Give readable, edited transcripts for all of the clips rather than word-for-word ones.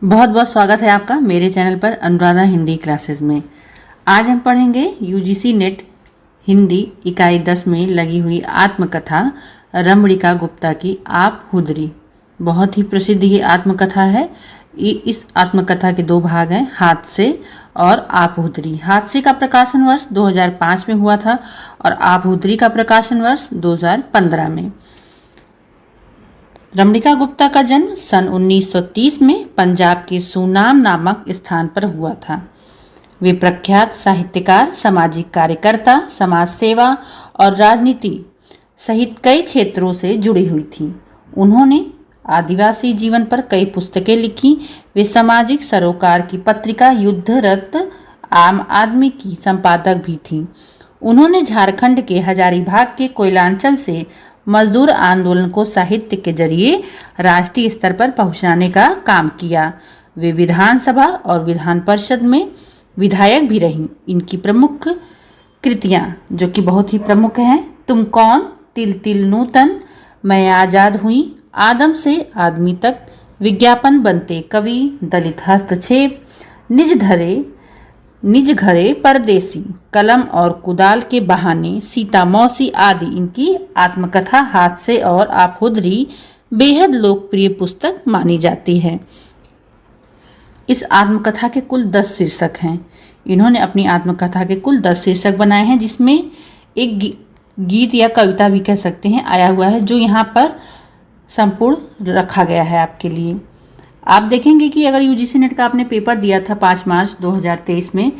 बहुत बहुत स्वागत है आपका मेरे चैनल पर अनुराधा हिंदी क्लासेस में। आज हम पढ़ेंगे यूजीसी नेट हिंदी इकाई 10 में लगी हुई आत्मकथा रमणिका गुप्ता की आप हुदरी। बहुत ही प्रसिद्ध ये आत्मकथा है। इस आत्मकथा के दो भाग हैं, हादसे और आप हुदरी। हादसे का प्रकाशन वर्ष 2005 में हुआ था और आप हुदरी का प्रकाशन वर्ष 2015 में। रमणिका गुप्ता का जन्म सन 1930 में पंजाब के सूनाम नामक स्थान पर हुआ था। वे प्रख्यात साहित्यकार, सामाजिक कार्यकर्ता, समाज सेवा और राजनीति सहित कई क्षेत्रों से जुड़ी हुई थी। उन्होंने आदिवासी जीवन पर कई पुस्तकें लिखी। वे सामाजिक सरोकार की पत्रिका युद्धरत आम आदमी की संपादक भी थीं। उन्होंने झारखंड के हजारीबाग के कोयलांचल से मजदूर आंदोलन को साहित्य के जरिए राष्ट्रीय स्तर पर पहुंचाने का काम किया। वे विधानसभा और विधान परिषद में विधायक भी रहीं। इनकी प्रमुख कृतियां जो कि बहुत ही प्रमुख हैं, तुम कौन, तिल तिल नूतन, मैं आजाद हुई, आदम से आदमी तक, विज्ञापन बनते कवि, दलित हस्तक्षेप, निज घरे परदेसी, कलम और कुदाल के बहाने, सीता मौसी आदि इनकी आत्मकथा हादसे और आप हुदरी बेहद लोकप्रिय पुस्तक मानी जाती है। इस आत्मकथा के कुल 10 शीर्षक हैं। इन्होंने अपनी आत्मकथा के कुल 10 शीर्षक बनाए हैं, जिसमें एक गीत या कविता भी कह सकते हैं आया हुआ है, जो यहाँ पर संपूर्ण रखा गया है आपके लिए। आप देखेंगे कि अगर यूजीसी नेट का आपने पेपर दिया था 5 मार्च 2023 में,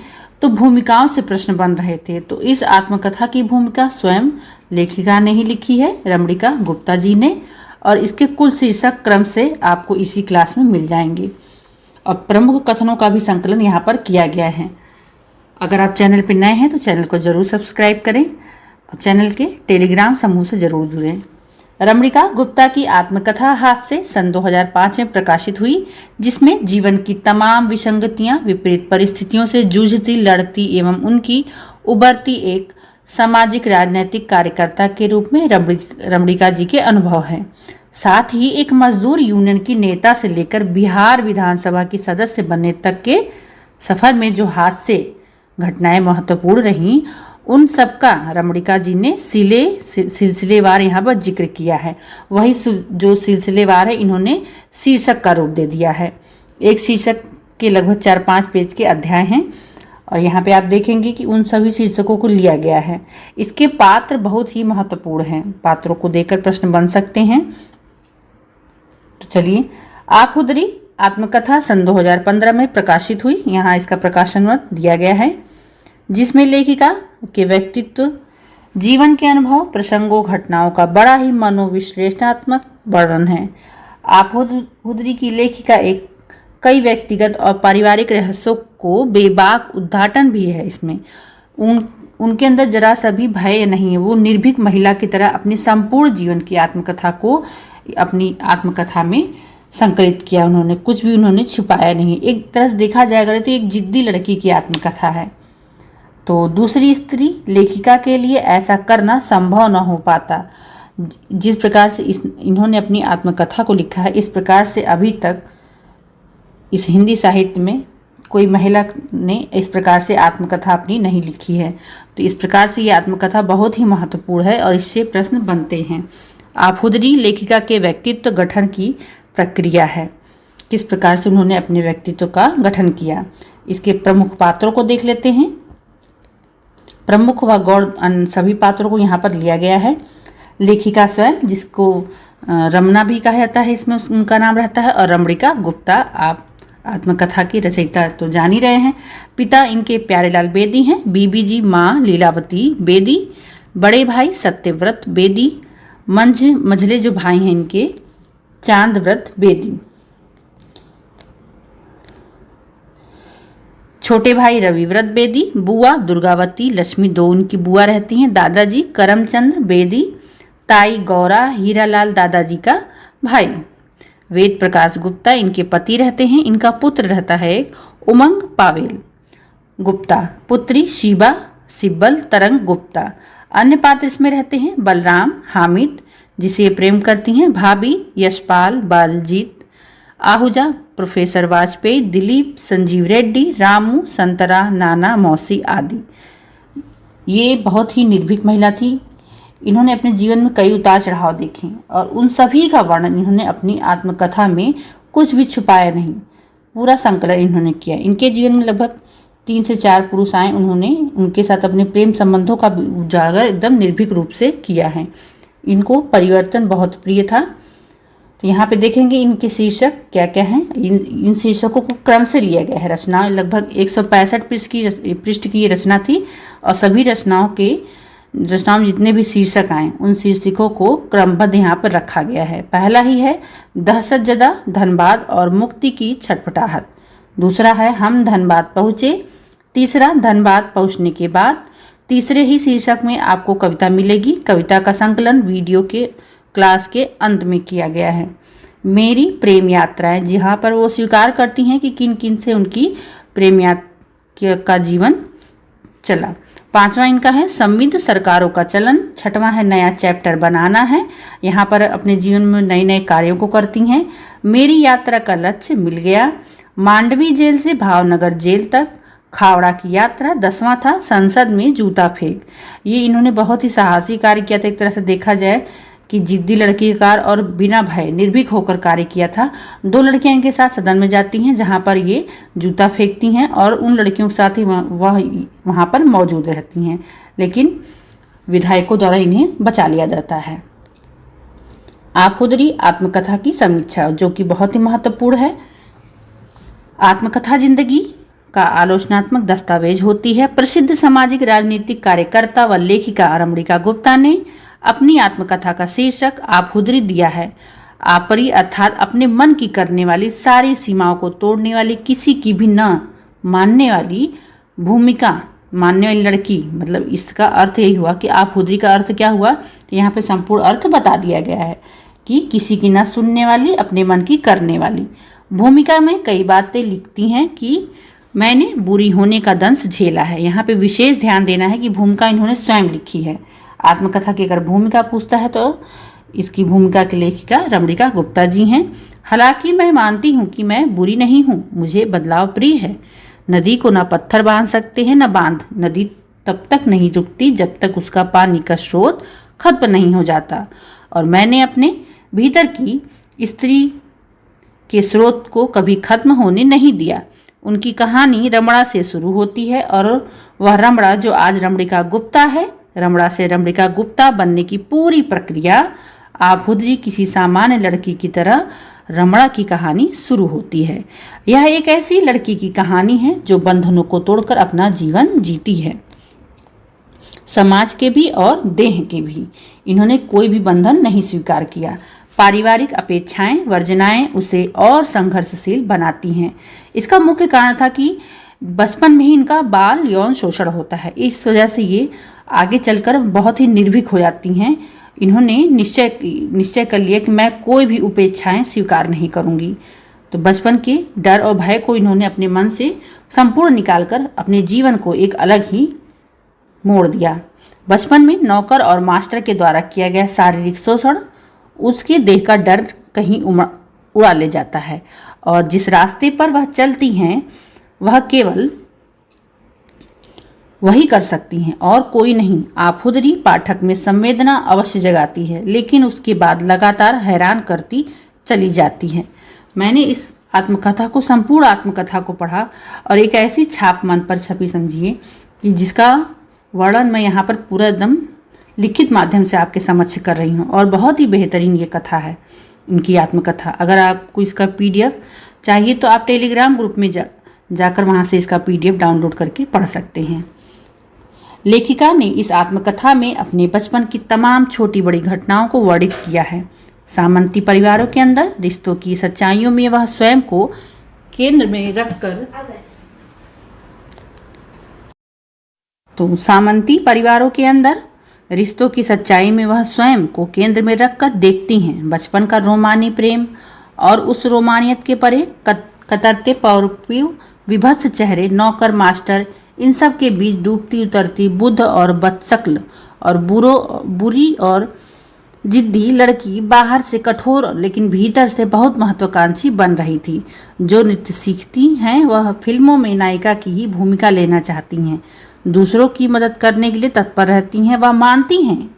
तो भूमिकाओं से प्रश्न बन रहे थे। तो इस आत्मकथा की भूमिका स्वयं लेखिका ने ही लिखी है, रमणिका गुप्ता जी ने, और इसके कुल शीर्षक क्रम से आपको इसी क्लास में मिल जाएंगे। और प्रमुख कथनों का भी संकलन यहाँ पर किया गया है। अगर आप चैनल पर नए हैं तो चैनल को जरूर सब्सक्राइब करें और चैनल के टेलीग्राम समूह से जरूर जुड़ें। रमणिका गुप्ता की आत्मकथा हादसे सन 2005 में प्रकाशित हुई, जिसमें जीवन की तमाम विसंगतियां, विपरीत परिस्थितियों से जूझती, लड़ती एवं उनकी उभरती एक सामाजिक राजनैतिक कार्यकर्ता के रूप में रमणिका जी के अनुभव हैं। साथ ही एक मजदूर यूनियन की नेता से लेकर बिहार विधानसभा की सदस्य बनने तक के सफर में जो हादसे घटनाएं महत्वपूर्ण रहीं, उन सबका रमणिका जी ने सिलसिलेवार यहाँ पर जिक्र किया है। वही जो सिलसिलेवार है, इन्होंने शीर्षक का रूप दे दिया है। एक शीर्षक के लगभग 4-5 पेज के अध्याय हैं और यहाँ पे आप देखेंगे कि उन सभी शीर्षकों को लिया गया है। इसके पात्र बहुत ही महत्वपूर्ण हैं, पात्रों को देकर प्रश्न बन सकते हैं। तो चलिए, आप हुदरी आत्मकथा सन 2015 में प्रकाशित हुई। यहाँ इसका प्रकाशन वर्ष दिया गया है, जिसमें लेखिका के व्यक्तित्व, जीवन के अनुभव, प्रसंगों, घटनाओं का बड़ा ही मनोविश्लेषणात्मक वर्णन है। आप हुदरी की लेखिका एक कई व्यक्तिगत और पारिवारिक रहस्यों को बेबाक उद्घाटन भी है। इसमें उनके अंदर जरा सा भी भय नहीं है। वो निर्भीक महिला की तरह अपनी संपूर्ण जीवन की आत्मकथा को अपनी आत्मकथा में संकलित किया। उन्होंने कुछ भी छुपाया नहीं। एक तरह से देखा जाए अगर तो एक जिद्दी लड़की की आत्मकथा है। तो दूसरी स्त्री लेखिका के लिए ऐसा करना संभव न हो पाता। जिस प्रकार से इन्होंने अपनी आत्मकथा को लिखा है, इस प्रकार से अभी तक इस हिंदी साहित्य में कोई महिला ने इस प्रकार से आत्मकथा अपनी नहीं लिखी है। तो इस प्रकार से ये आत्मकथा बहुत ही महत्वपूर्ण है और इससे प्रश्न बनते हैं। आप हुदरी लेखिका के व्यक्तित्व गठन की प्रक्रिया है, किस प्रकार से उन्होंने अपने व्यक्तित्व का गठन किया। इसके प्रमुख पात्रों को देख लेते हैं। प्रमुख व गौण सभी पात्रों को यहाँ पर लिया गया है। लेखिका स्वयं, जिसको रमना भी कहा जाता है, इसमें उनका नाम रहता है, और रमणिका गुप्ता आप आत्मकथा की रचयिता तो जान ही रहे हैं। पिता इनके प्यारेलाल बेदी हैं, बीबी जी माँ लीलावती बेदी, बड़े भाई सत्यव्रत बेदी, मझले जो भाई हैं इनके चांदव्रत बेदी, छोटे भाई रविव्रत बेदी, बुआ दुर्गावती लक्ष्मी, दो उनकी बुआ रहती हैं, दादाजी करमचंद्र बेदी, ताई गौरा हीरालाल दादाजी का भाई, वेद प्रकाश गुप्ता इनके पति रहते हैं। इनका पुत्र रहता है उमंग पावेल गुप्ता, पुत्री शिबा सिब्बल तरंग गुप्ता। अन्य पात्र इसमें रहते हैं बलराम हामिद, जिसे प्रेम करती हैं, भाभी यशपाल बालजीत, आहूजा, प्रोफेसर वाजपेयी, दिलीप, संजीव रेड्डी, रामू, संतरा, नाना, मौसी आदि। ये बहुत ही निर्भीक महिला थी। इन्होंने अपने जीवन में कई उतार चढ़ाव देखे और उन सभी का वर्णन इन्होंने अपनी आत्मकथा में कुछ भी छुपाया नहीं, पूरा संकलन इन्होंने किया। इनके जीवन में लगभग 3 से 4 पुरुष आए, उन्होंने उनके साथ अपने प्रेम संबंधों का उजागर एकदम निर्भीक रूप से किया है। इनको परिवर्तन बहुत प्रिय था। तो यहाँ पे देखेंगे इनके शीर्षक क्या क्या हैं। इन शीर्षकों को क्रम से लिया गया है। रचना लगभग 165 पृष्ठ की रचना थी और सभी रचनाओं में जितने भी शीर्षक आए उन शीर्षकों को क्रमबद्ध यहाँ पर रखा गया है। पहला ही है दहशतजदा, धनबाद और मुक्ति की छटपटाहट। दूसरा है हम धनबाद पहुँचे। तीसरा धनबाद पहुँचने के बाद। तीसरे ही शीर्षक में आपको कविता मिलेगी। कविता का संकलन वीडियो के क्लास के अंत में किया गया है। मेरी प्रेम यात्राएं, जहाँ पर वो स्वीकार करती हैं कि किन किन से उनकी प्रेम यात्रा का जीवन चला। पांचवा इनका है संविध सरकारों का चलन। छठवां है नया चैप्टर बनाना है। यहाँ पर अपने जीवन में नए नए कार्यों को करती हैं। मेरी यात्रा का लक्ष्य मिल गया। मांडवी जेल से भावनगर जेल तक, खावड़ा की यात्रा। 10वां था संसद में जूता फेंक। ये इन्होंने बहुत ही साहसी कार्य किया था। एक तरह से देखा जाए कि जिद्दी लड़की का कार्य और बिना भय निर्भीक होकर कार्य किया था। 2 लड़कियां इनके साथ सदन में जाती हैं जहां पर ये जूता फेंकती हैं और उन लड़कियों के साथ ही वह वहां पर मौजूद रहती हैं, लेकिन विधायकों द्वारा इन्हें बचा लिया जाता है। आफुदरी आत्मकथा की समीक्षा, जो कि बहुत ही महत्वपूर्ण है। आत्मकथा जिंदगी का आलोचनात्मक दस्तावेज होती है। प्रसिद्ध सामाजिक राजनीतिक कार्यकर्ता व लेखिका रमणिका गुप्ता ने अपनी आत्मकथा का शीर्षक आफुदरी दिया है। आपरी अर्थात अपने मन की करने वाली, सारी सीमाओं को तोड़ने वाली, किसी की भी न मानने वाली भूमिका मानने वाली लड़की। मतलब इसका अर्थ यही हुआ कि आफुदरी का अर्थ क्या हुआ, तो यहाँ पे संपूर्ण अर्थ बता दिया गया है कि किसी की न सुनने वाली, अपने मन की करने वाली। भूमिका में कई बातें लिखती हैं कि मैंने बुरी होने का दंश झेला है। यहाँ पे विशेष ध्यान देना है कि भूमिका इन्होंने स्वयं लिखी है। आत्मकथा की अगर भूमिका पूछता है तो इसकी भूमिका की लेखिका रमणिका गुप्ता जी हैं। हालांकि मैं मानती हूँ कि मैं बुरी नहीं हूँ, मुझे बदलाव प्रिय है। नदी को न पत्थर बांध सकते हैं न बांध। नदी तब तक नहीं रुकती जब तक उसका पानी का स्रोत खत्म नहीं हो जाता, और मैंने अपने भीतर की स्त्री के स्रोत को कभी खत्म होने नहीं दिया। उनकी कहानी रमणा से शुरू होती है और वह रमणा जो आज रमणिका गुप्ता है, रमणा से रमणिका गुप्ता बनने की पूरी प्रक्रिया आफुदरी किसी सामान्य लड़की की तरह रमणा की कहानी शुरू होती है। यह एक ऐसी लड़की की कहानी है जो बंधनों को तोड़कर अपना जीवन जीती है, समाज के भी और देह के भी। इन्होंने कोई भी बंधन नहीं स्वीकार किया। पारिवारिक अपेक्षाएं, वर्जनाएं उसे और संघर्षशील बनाती हैं। इसका मुख्य कारण था कि बचपन में ही इनका बाल यौन शोषण होता है। इस वजह से ये आगे चलकर बहुत ही निर्भीक हो जाती हैं। इन्होंने निश्चय कर लिया कि मैं कोई भी उपेक्षाएं स्वीकार नहीं करूंगी। तो बचपन के डर और भय को इन्होंने अपने मन से संपूर्ण निकालकर अपने जीवन को एक अलग ही मोड़ दिया। बचपन में नौकर और मास्टर के द्वारा किया गया शारीरिक शोषण उसके देह का डर कहीं उड़ा ले जाता है, और जिस रास्ते पर वह चलती हैं वह केवल वही कर सकती हैं और कोई नहीं। आफुदरी पाठक में संवेदना अवश्य जगाती है, लेकिन उसके बाद लगातार हैरान करती चली जाती है। मैंने इस आत्मकथा को, संपूर्ण आत्मकथा को पढ़ा और एक ऐसी छाप मन पर छपी समझिए कि जिसका वर्णन मैं यहाँ पर पूरा एकदम लिखित माध्यम से आपके समक्ष कर रही हूँ, और बहुत ही बेहतरीन ये कथा है, इनकी आत्मकथा। अगर आपको इसका PDF चाहिए तो आप टेलीग्राम ग्रुप में जाकर वहाँ से इसका PDF डाउनलोड करके पढ़ सकते हैं। लेखिका ने इस आत्मकथा में अपने बचपन की तमाम छोटी बड़ी घटनाओं को वर्णित किया है। सामंती परिवारों के अंदर रिश्तों की सच्चाइयों में वह स्वयं को केंद्र में रखकर सामंती परिवारों के अंदर रिश्तों की सच्चाई में वह स्वयं को केंद्र में रखकर देखती हैं बचपन का रोमानी प्रेम और उस रोमानियत के परे कतरते पौरपीव विभत्स चेहरे, नौकर मास्टर, इन सब के बीच डूबती उतरती बुद्ध और बदशक्ल और बुरी और जिद्दी लड़की बाहर से कठोर लेकिन भीतर से बहुत महत्वाकांक्षी बन रही थी। जो नृत्य सीखती हैं वह फिल्मों में नायिका की ही भूमिका लेना चाहती हैं, दूसरों की मदद करने के लिए तत्पर रहती हैं। वह मानती हैं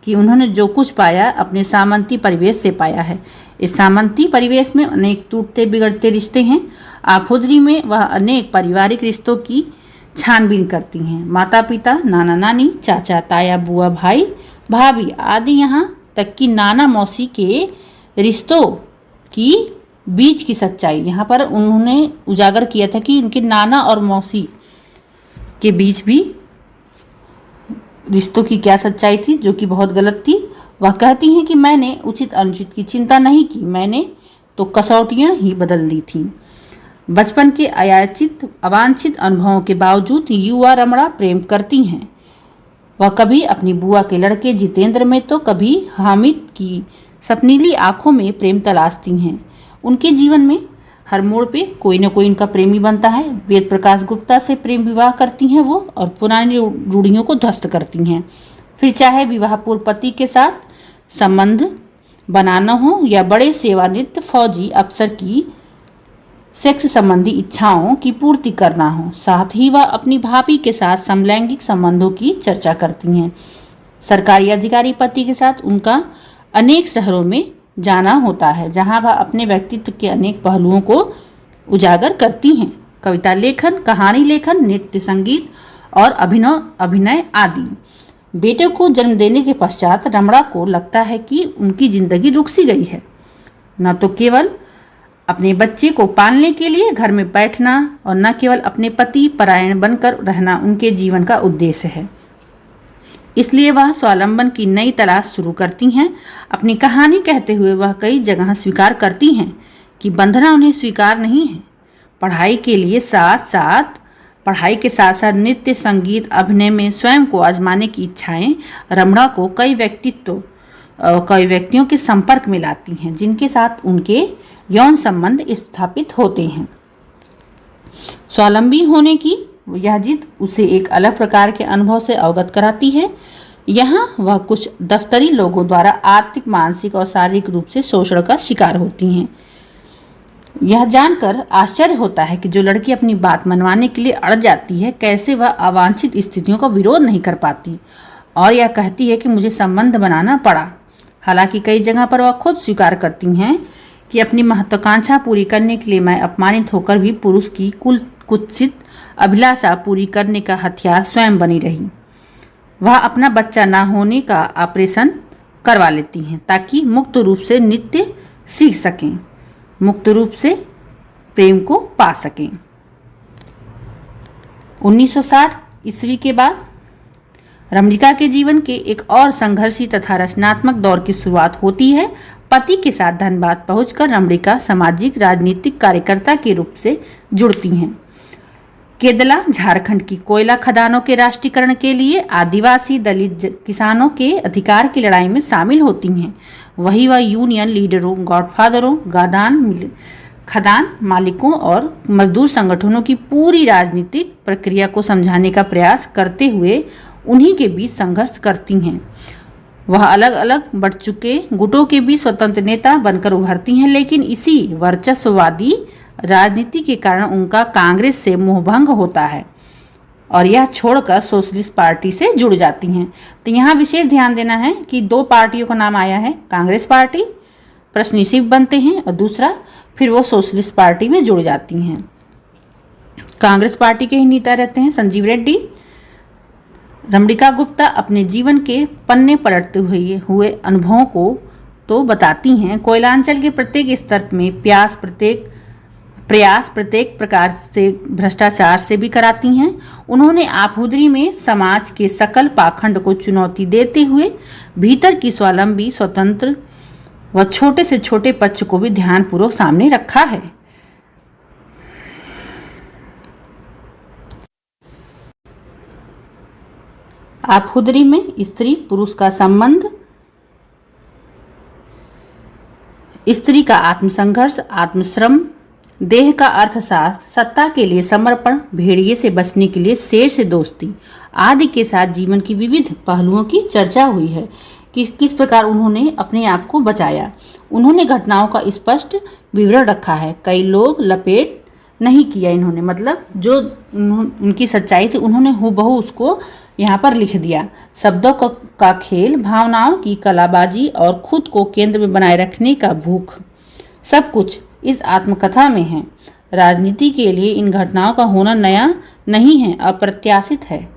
कि उन्होंने जो कुछ पाया अपने सामंती परिवेश से पाया है। इस सामंती परिवेश में अनेक टूटते बिगड़ते रिश्ते हैं। आफुदरी में वह अनेक पारिवारिक रिश्तों की छानबीन करती हैं। माता पिता, नाना नानी, चाचा ताया, बुआ भाई भाभी आदि, यहाँ तक कि नाना मौसी के रिश्तों की बीच की सच्चाई यहाँ पर उन्होंने उजागर किया था कि उनके नाना और मौसी के बीच भी रिश्तों की क्या सच्चाई थी जो कि बहुत गलत थी। वह कहती हैं कि मैंने उचित अनुचित की चिंता नहीं की, मैंने तो कसौटियां ही बदल दी थीं। बचपन के अवांछित अनुभवों के बावजूद युवा रमणा प्रेम करती हैं। वह कभी अपनी बुआ के लड़के जितेंद्र में तो कभी हामिद की सपनीली आंखों में प्रेम तलाशती हैं। उनके जीवन में हर मोड़ पे कोई न कोई इनका प्रेमी बनता है। वेद प्रकाश गुप्ता से प्रेम विवाह करती हैं वो और पुरानी रूढ़ियों को ध्वस्त करती हैं। फिर चाहे विवाह पूर्व पति के साथ संबंध बनाना हो या बड़े सेवानिवृत्त फौजी अफसर की सेक्स संबंधी इच्छाओं की पूर्ति करना हो, साथ ही वह अपनी भाभी के साथ समलैंगिक संबंधों की चर्चा करती हैं। सरकारी अधिकारी पति के साथ उनका अनेक शहरों में जाना होता है जहां वह अपने व्यक्तित्व के अनेक पहलुओं को उजागर करती हैं। कविता लेखन, कहानी लेखन, नृत्य, संगीत और अभिनय आदि। बेटे को जन्म देने के पश्चात रमणा को लगता है कि उनकी जिंदगी रुक सी गई है। न तो केवल अपने बच्चे को पालने के लिए घर में बैठना और न केवल अपने पति परायण बनकर रहना उनके जीवन का उद्देश्य है। इसलिए वह स्वावलंबन की नई तलाश शुरू करती हैं। अपनी कहानी कहते हुए वह कई जगह स्वीकार करती हैं कि बंधना उन्हें स्वीकार नहीं है। पढ़ाई के साथ साथ नृत्य, संगीत, अभिनय में स्वयं को आजमाने की इच्छाएं रमणा को कई व्यक्तियों के संपर्क में लाती हैं जिनके साथ उनके यौन संबंध स्थापित होते हैं। स्वावलंबी होने की यह जिद उसे एक अलग प्रकार के अनुभव से अवगत कराती है। यहाँ वह कुछ दफ्तरी लोगों द्वारा आर्थिक, मानसिक और शारीरिक रूप से शोषण का शिकार होती हैं। यह जानकर आश्चर्य होता है कि जो लड़की अपनी बात मनवाने के लिए अड़ जाती है, कैसे वह अवांछित स्थितियों का विरोध नहीं कर पाती और यह कहती है कि मुझे संबंध बनाना पड़ा। हालांकि कई जगह पर वह खुद स्वीकार करती हैं कि अपनी महत्वाकांक्षा पूरी करने के लिए मैं अपमानित होकर भी पुरुष की कुत्सित अभिलाषा पूरी करने का हथियार स्वयं बनी रही। वह अपना बच्चा ना होने का ऑपरेशन करवा लेती हैं ताकि मुक्त रूप से नृत्य सीख सकें, मुक्त रूप से प्रेम को पा सकें। 1960 ईस्वी के बाद रमणिका के जीवन के एक और संघर्षी तथा रचनात्मक दौर की शुरुआत होती है। पति के साथ धनबाद पहुंचकर रमणिका सामाजिक राजनीतिक कार्यकर्ता के रूप से जुड़ती हैं। केदला, झारखंड की कोयला खदानों के राष्ट्रीयकरण के लिए आदिवासी दलित किसानों के अधिकार की लड़ाई में शामिल होती हैं। वही वह यूनियन लीडरों, गॉडफादरों, खदान मालिकों और मजदूर संगठनों की पूरी राजनीतिक प्रक्रिया को समझाने का प्रयास करते हुए उन्हीं के बीच संघर्ष करती हैं। वह अलग अलग बढ़ चुके गुटों के बीच स्वतंत्र नेता बनकर उभरती हैं, लेकिन इसी वर्चस्ववादी राजनीति के कारण उनका कांग्रेस से मोहभंग होता है और यह छोड़कर सोशलिस्ट पार्टी से जुड़ जाती हैं। तो यहाँ विशेष ध्यान देना है कि दो पार्टियों का नाम आया है, कांग्रेस पार्टी प्रश्नशिव बनते हैं और दूसरा फिर वो सोशलिस्ट पार्टी में जुड़ जाती हैं। कांग्रेस पार्टी के ही नेता रहते हैं संजीव रेड्डी। रमणिका गुप्ता अपने जीवन के पन्ने पलटते हुए अनुभवों को तो बताती हैं। कोयलांचल के प्रत्येक स्तर में प्रयास प्रत्येक प्रकार से भ्रष्टाचार से भी कराती हैं। उन्होंने आफुदरी में समाज के सकल पाखंड को चुनौती देते हुए भीतर की स्वावलंबी, स्वतंत्र व छोटे से छोटे पक्ष को भी ध्यानपूर्वक सामने रखा है। आफुदरी में स्त्री पुरुष का संबंध, स्त्री का आत्मसंघर्ष, आत्मश्रम, देह का अर्थशास्त्र, सत्ता के लिए समर्पण, भेड़िए से बचने के लिए शेर से दोस्ती आदि के साथ जीवन की विविध पहलुओं की चर्चा हुई है। किस प्रकार उन्होंने अपने आप को बचाया। उन्होंने घटनाओं का स्पष्ट विवरण रखा है, कई लोग लपेट नहीं किया इन्होंने, मतलब जो उनकी सच्चाई थी उन्होंने हूबहू उसको यहाँ पर लिख दिया। शब्दों का खेल, भावनाओं की कलाबाजी और खुद को केंद्र में बनाए रखने का भूख, सब कुछ इस आत्मकथा में है। राजनीति के लिए इन घटनाओं का होना नया नहीं है, अप्रत्याशित है,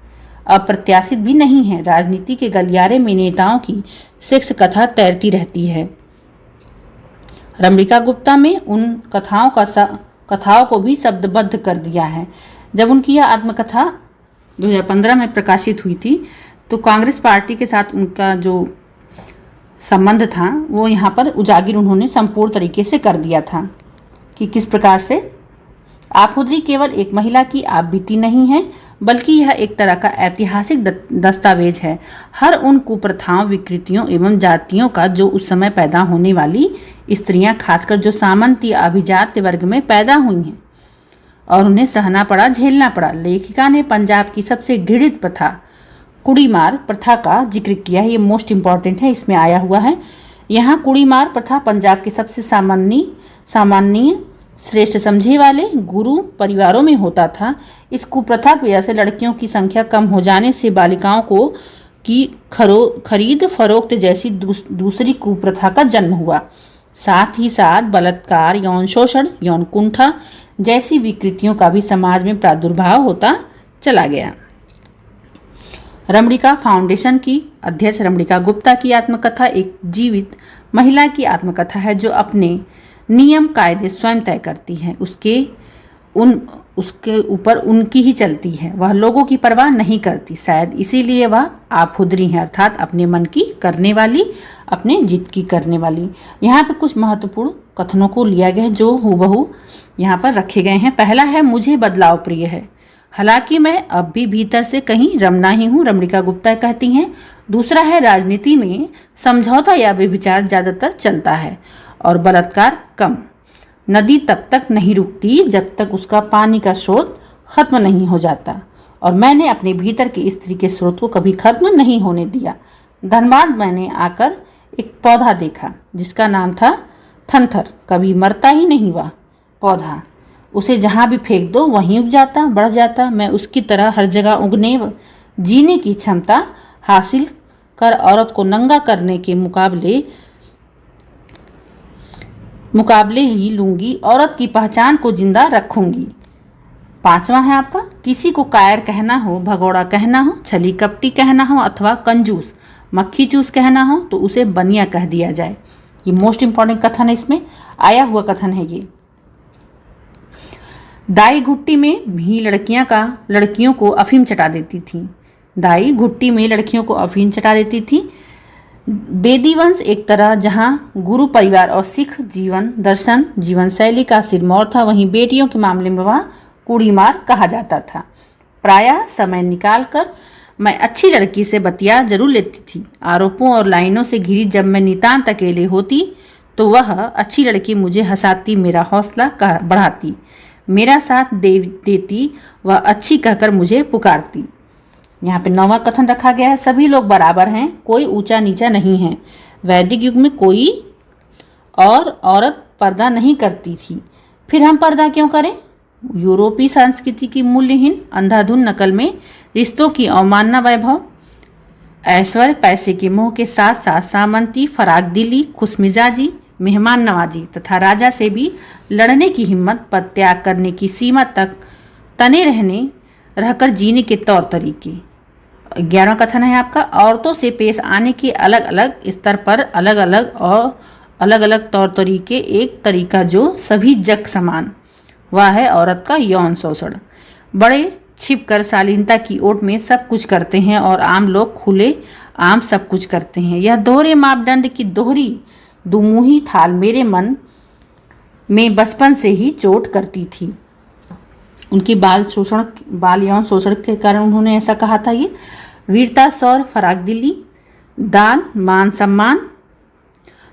अप्रत्याशित भी नहीं है। राजनीति के गलियारे में नेताओं की सेक्स कथा तैरती रहती है। रमणिका गुप्ता में उन कथाओं को भी शब्दबद्ध कर दिया है। जब उनकी यह आत्मकथा 2015 में प्रकाशित हुई थी तो कांग्रेस पार्टी के साथ उनका जो संबंध था वो यहाँ पर उजागर उन्होंने संपूर्ण तरीके से कर दिया था कि किस प्रकार से आपहुदरी केवल एक महिला की आप बीती नहीं है, बल्कि यह एक तरह का ऐतिहासिक दस्तावेज है हर उन कुप्रथाओं, विकृतियों एवं जातियों का जो उस समय पैदा होने वाली स्त्रियां, खासकर जो सामंती अभिजात वर्ग में पैदा हुई हैं और उन्हें सहना पड़ा, झेलना पड़ा। लेखिका ने पंजाब की सबसे घृणित प्रथा कुड़ीमार प्रथा का जिक्र किया है। ये मोस्ट इम्पॉर्टेंट है, इसमें आया हुआ है। यहाँ कुड़ीमार प्रथा पंजाब के सबसे सामान्य श्रेष्ठ समझे वाले गुरु परिवारों में होता था। इस कुप्रथा की वजह से लड़कियों की संख्या कम हो जाने से बालिकाओं को की खरीद फरोख्त जैसी दूसरी कुप्रथा का जन्म हुआ। साथ ही साथ बलात्कार, यौन शोषण, यौन कुंठा जैसी विकृतियों का भी समाज में प्रादुर्भाव होता चला गया। रमणिका फाउंडेशन की अध्यक्ष रमणिका गुप्ता की आत्मकथा एक जीवित महिला की आत्मकथा है जो अपने नियम कायदे स्वयं तय करती है, उसके ऊपर उनकी ही चलती है। वह लोगों की परवाह नहीं करती, शायद इसीलिए वह आपहुदरी है, अर्थात अपने मन की करने वाली, अपने जिद की करने वाली। यहाँ पे कुछ महत्वपूर्ण कथनों को लिया गया है जो हूबहू यहाँ पर रखे गए हैं। पहला है, मुझे बदलाव प्रिय है, हालांकि मैं अब भी भीतर से कहीं रमना ही हूँ, रमणिका गुप्ता कहती हैं। दूसरा है, राजनीति में समझौता या व्यभिचार ज्यादातर चलता है और बलात्कार कम। नदी तब तक नहीं रुकती जब तक उसका पानी का स्रोत खत्म नहीं हो जाता, और मैंने अपने भीतर की स्त्री के स्रोत को कभी खत्म नहीं होने दिया। धनबाद मैंने आकर एक पौधा देखा जिसका नाम था थनथर, कभी मरता ही नहीं वह पौधा, उसे जहाँ भी फेंक दो वहीं उग जाता, बढ़ जाता। मैं उसकी तरह हर जगह उगने व जीने की क्षमता हासिल कर औरत को नंगा करने के मुकाबले ही लूंगी, औरत की पहचान को जिंदा रखूंगी। पांचवा है आपका, किसी को कायर कहना हो, भगोड़ा कहना हो, छली कपटी कहना हो अथवा कंजूस मक्खी चूस कहना हो तो उसे बनिया कह दिया जाए। ये मोस्ट इंपॉर्टेंट कथन है, इसमें आया हुआ कथन है ये। दाई घुट्टी में भी लड़कियों को अफीम चटा देती थी। दाई घुट्टी में लड़कियों को अफीम चटा देती थी। बेदी वंश एक तरह जहां गुरु परिवार और सिख जीवन शैली का सिरमौर था, वहीं बेटियों के मामले में वह कुड़ीमार कहा जाता था। प्रायः समय निकालकर मैं अच्छी लड़की से बतिया जरूर लेती थी। आरोपों और लाइनों से घिरी जब मैं नितांत अकेले होती तो वह अच्छी लड़की मुझे हंसाती, मेरा हौसला बढ़ाती, मेरा साथ देती, वह अच्छी कहकर मुझे पुकारती। यहाँ पे 9वां कथन रखा गया है, सभी लोग बराबर हैं, कोई ऊंचा नीचा नहीं है। वैदिक युग में कोई और औरत पर्दा नहीं करती थी, फिर हम पर्दा क्यों करें? यूरोपीय संस्कृति की मूल्यहीन अंधाधुन नकल में रिश्तों की अवमानना, वैभव, ऐश्वर्य, पैसे के मोह के साथ साथ सामंती, फराक दिली, खुशमिजाजी, मेहमान नवाजी तथा राजा से भी लड़ने की हिम्मत, पद त्याग करने की सीमा तक तने रहकर जीने के तौर तरीके। 11वां कथन है आपका, औरतों से पेश आने के अलग अलग स्तर पर अलग अलग तौर तरीके, एक तरीका जो सभी जग समान, वह है औरत का यौन शोषण। बड़े छिपकर शालीनता की ओट में सब कुछ करते हैं और आम लोग खुले आम सब कुछ करते हैं। यह दोहरे मापदंड की दोहरी दुमुही थाल मेरे मन में बचपन से ही चोट करती थी। उनकी बाल यौन शोषण के कारण उन्होंने ऐसा कहा था। ये वीरता, शौर्य, फराक दिली, दान, मान सम्मान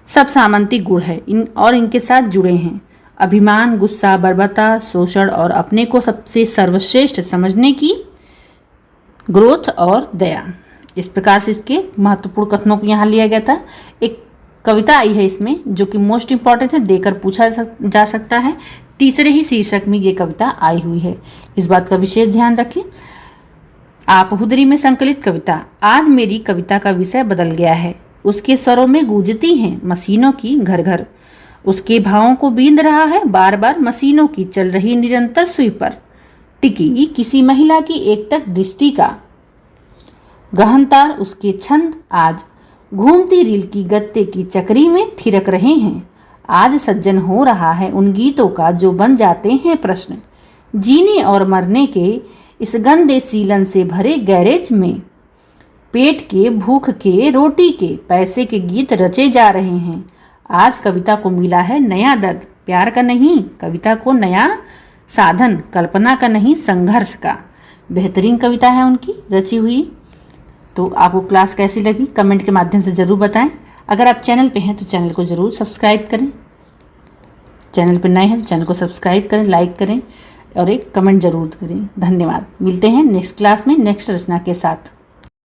सब सामंती गुण है और इनके साथ जुड़े हैं। अभिमान, गुस्सा, बर्बरता, शोषण और अपने को सबसे सर्वश्रेष्ठ समझने की ग्रोथ और दया। इस प्रकार से इसके महत्वपूर्ण कथनों को यहाँ लिया गया था। एक कविता आई है इसमें जो कि मोस्ट इंपॉर्टेंट है, देकर पूछा जा सकता है। तीसरे ही शीर्षक में ये कविता आई हुई है, इस बात का विशेष ध्यान रखें। आप हुदरी में संकलित कविता। आज मेरी कविता का विषय बदल गया है, उसके स्वरों में गूंजती हैं मशीनों की घर घर, उसके भावों को बींद रहा है बार बार मशीनों की चल रही निरंतर सुई पर टिकी किसी महिला की एकटक दृष्टि का गहन तार, उसके छंद आज घूमती रील की गत्ते की चक्री में थिरक रहे हैं। आज सज्जन हो रहा है उन गीतों का जो बन जाते हैं प्रश्न, जीने और मरने के इस गंदे सीलन से भरे गैरेज में। पेट के, भूख के, रोटी के, पैसे के गीत रचे जा रहे हैं। आज कविता को मिला है नया दर्द, प्यार का नहीं, कविता को नया साधन, कल्पना का नहीं, संघर्ष का। बेहतरीन कविता है उनकी रची हुई। तो आपको क्लास कैसी लगी कमेंट के माध्यम से ज़रूर बताएं। अगर आप चैनल पे हैं तो चैनल को ज़रूर सब्सक्राइब करें, चैनल पे नए हैं तो चैनल को सब्सक्राइब करें, लाइक करें और एक कमेंट ज़रूर करें। धन्यवाद। मिलते हैं नेक्स्ट क्लास में नेक्स्ट रचना के साथ।